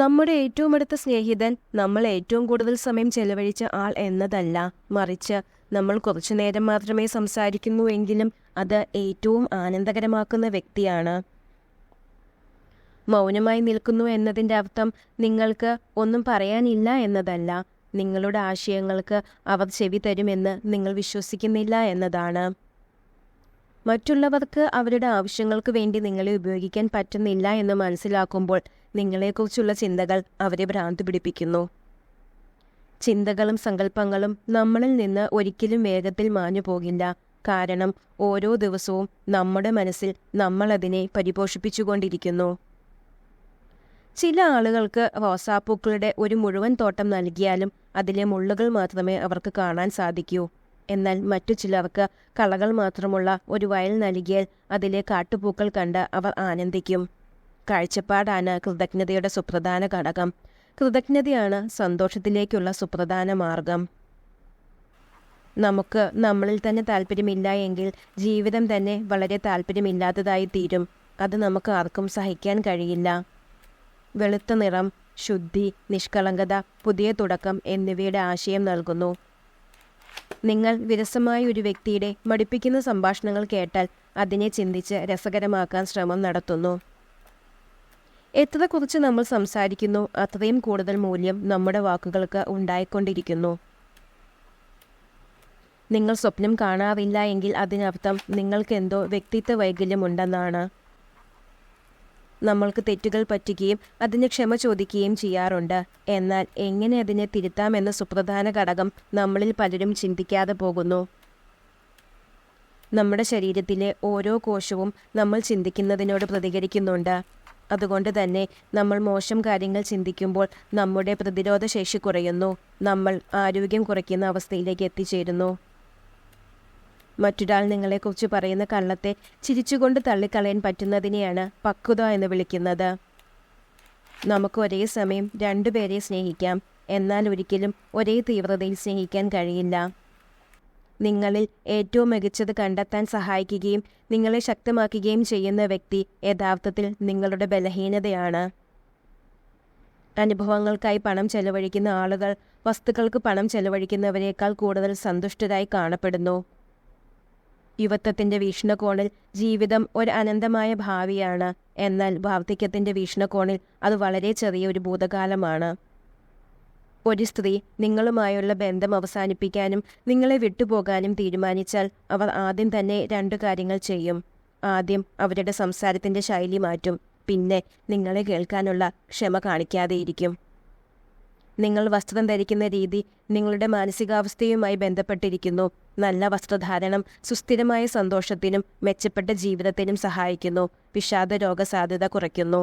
നമ്മുടെ ഏറ്റവും അടുത്ത സ്നേഹിതൻ നമ്മൾ ഏറ്റവും കൂടുതൽ സമയം ചെലവഴിച്ച ആൾ എന്നതല്ല, മറിച്ച് നമ്മൾ കുറച്ചു നേരം മാത്രമേ സംസാരിക്കുന്നുവെങ്കിലും അത് ഏറ്റവും ആനന്ദകരമാക്കുന്ന വ്യക്തിയാണ്. മൗനമായി നിൽക്കുന്നു എന്നതിൻ്റെ അർത്ഥം നിങ്ങൾക്ക് ഒന്നും പറയാനില്ല എന്നതല്ല. നിങ്ങളുടെ ആശയങ്ങൾക്ക് അവർ ചെവി തരുമെന്ന് നിങ്ങൾ വിശ്വസിക്കുന്നില്ല എന്നതാണ്. മറ്റുള്ളവർക്ക് അവരുടെ ആവശ്യങ്ങൾക്ക് വേണ്ടി നിങ്ങളെ ഉപയോഗിക്കാൻ പറ്റുന്നില്ല എന്ന് മനസ്സിലാക്കുമ്പോൾ നിങ്ങളെക്കുറിച്ചുള്ള ചിന്തകൾ അവരെ ഭ്രാന്ത് പിടിപ്പിക്കുന്നു. ചിന്തകളും സങ്കല്പങ്ങളും നമ്മളിൽ നിന്ന് ഒരിക്കലും വേഗത്തിൽ മാഞ്ഞു പോകില്ല. കാരണം ഓരോ ദിവസവും നമ്മുടെ മനസ്സിൽ നമ്മളതിനെ പരിപോഷിപ്പിച്ചുകൊണ്ടിരിക്കുന്നു. ചില ആളുകൾക്ക് റോസാപ്പൂക്കളുടെ ഒരു മുഴുവൻ തോട്ടം നൽകിയാലും അതിലെ മുള്ളുകൾ മാത്രമേ അവർക്ക് കാണാൻ സാധിക്കൂ. എന്നാൽ മറ്റു ചിലർക്ക് കളകൾ മാത്രമുള്ള ഒരു വയൽ നൽകിയാൽ അതിലെ കാട്ടുപൂക്കൾ കണ്ട് അവർ ആനന്ദിക്കും. കാഴ്ചപ്പാടാണ് കൃതജ്ഞതയുടെ സുപ്രധാന ഘടകം. കൃതജ്ഞതയാണ് സന്തോഷത്തിലേക്കുള്ള സുപ്രധാന മാർഗം. നമുക്ക് നമ്മളിൽ തന്നെ താല്പര്യമില്ല എങ്കിൽ ജീവിതം തന്നെ വളരെ താല്പര്യമില്ലാത്തതായി തീരും. അത് നമുക്ക് ആർക്കും സഹിക്കാൻ കഴിയില്ല. വെളുത്ത നിറം, ശുദ്ധി, നിഷ്കളങ്കത, പുതിയ തുടക്കം എന്നിവയുടെ ആശയം നൽകുന്നു. നിങ്ങൾ വിരസമായ ഒരു വ്യക്തിയുടെ മടുപ്പിക്കുന്ന സംഭാഷണങ്ങൾ കേട്ടാൽ അതിനെ ചിന്തിച്ച് രസകരമാക്കാൻ ശ്രമം നടത്തുന്നു. എത്ര കുറിച്ച് നമ്മൾ സംസാരിക്കുന്നു അത്രയും കൂടുതൽ മൂല്യം നമ്മുടെ വാക്കുകൾക്ക് ഉണ്ടായിക്കൊണ്ടിരിക്കുന്നു. നിങ്ങൾ സ്വപ്നം കാണാറില്ല എങ്കിൽ അതിനർത്ഥം നിങ്ങൾക്കെന്തോ വ്യക്തിത്വ വൈകല്യമുണ്ടെന്നാണ്. നമ്മൾക്ക് തെറ്റുകൾ പറ്റുകയും അതിന് ക്ഷമ ചോദിക്കുകയും ചെയ്യാറുണ്ട്. എന്നാൽ എങ്ങനെ അതിനെ തിരുത്താമെന്ന സുപ്രധാന ഘടകം നമ്മളിൽ പലരും ചിന്തിക്കാതെ പോകുന്നു. നമ്മുടെ ശരീരത്തിലെ ഓരോ കോശവും നമ്മൾ ചിന്തിക്കുന്നതിനോട് പ്രതികരിക്കുന്നുണ്ട്. അതുകൊണ്ട് തന്നെ നമ്മൾ മോശം കാര്യങ്ങൾ ചിന്തിക്കുമ്പോൾ നമ്മുടെ പ്രതിരോധ ശേഷി കുറയുന്നു. നമ്മൾ ആരോഗ്യം കുറയ്ക്കുന്ന അവസ്ഥയിലേക്ക് എത്തിച്ചേരുന്നു. മറ്റൊരാൾ നിങ്ങളെക്കുറിച്ച് പറയുന്ന കള്ളത്തെ ചിരിച്ചുകൊണ്ട് തള്ളിക്കളയാൻ പറ്റുന്നതിനെയാണ് പക്വത എന്ന് വിളിക്കുന്നത്. നമുക്ക് ഒരേ സമയം രണ്ടുപേരെ സ്നേഹിക്കാം, എന്നാൽ ഒരിക്കലും ഒരേ തീവ്രതയിൽ സ്നേഹിക്കാൻ കഴിയില്ല. നിങ്ങളിൽ ഏറ്റവും മികച്ചത് കണ്ടെത്താൻ സഹായിക്കുകയും നിങ്ങളെ ശക്തമാക്കുകയും ചെയ്യുന്ന വ്യക്തി യഥാർത്ഥത്തിൽ നിങ്ങളുടെ ബലഹീനതയാണ്. അനുഭവങ്ങൾക്കായി പണം ചെലവഴിക്കുന്ന ആളുകൾ വസ്തുക്കൾക്ക് പണം ചെലവഴിക്കുന്നവരേക്കാൾ കൂടുതൽ സന്തുഷ്ടരായി കാണപ്പെടുന്നു. യുവത്വത്തിൻ്റെ വീക്ഷണകോണിൽ ജീവിതം ഒരു അനന്തമായ ഭാവിയാണ്. എന്നാൽ വാർദ്ധക്യത്തിൻ്റെ വീക്ഷണകോണിൽ അത് വളരെ ചെറിയ ഒരു ഭൂതകാലമാണ്. ഒരു സ്ത്രീ നിങ്ങളുമായുള്ള ബന്ധം അവസാനിപ്പിക്കാനും നിങ്ങളെ വിട്ടുപോകാനും തീരുമാനിച്ചാൽ അവർ ആദ്യം തന്നെ രണ്ടു കാര്യങ്ങൾ ചെയ്യും. ആദ്യം അവരുടെ സംസാരത്തിൻ്റെ ശൈലി മാറ്റും. പിന്നെ നിങ്ങളെ കേൾക്കാനുള്ള ക്ഷമ കാണിക്കാതെയിരിക്കും. നിങ്ങൾ വസ്ത്രം ധരിക്കുന്ന രീതി നിങ്ങളുടെ മാനസികാവസ്ഥയുമായി ബന്ധപ്പെട്ടിരിക്കുന്നു. നല്ല വസ്ത്രധാരണം സുസ്ഥിരമായ സന്തോഷത്തിനും മെച്ചപ്പെട്ട ജീവിതത്തിനും സഹായിക്കുന്നു. വിഷാദ രോഗസാധ്യത കുറയ്ക്കുന്നു.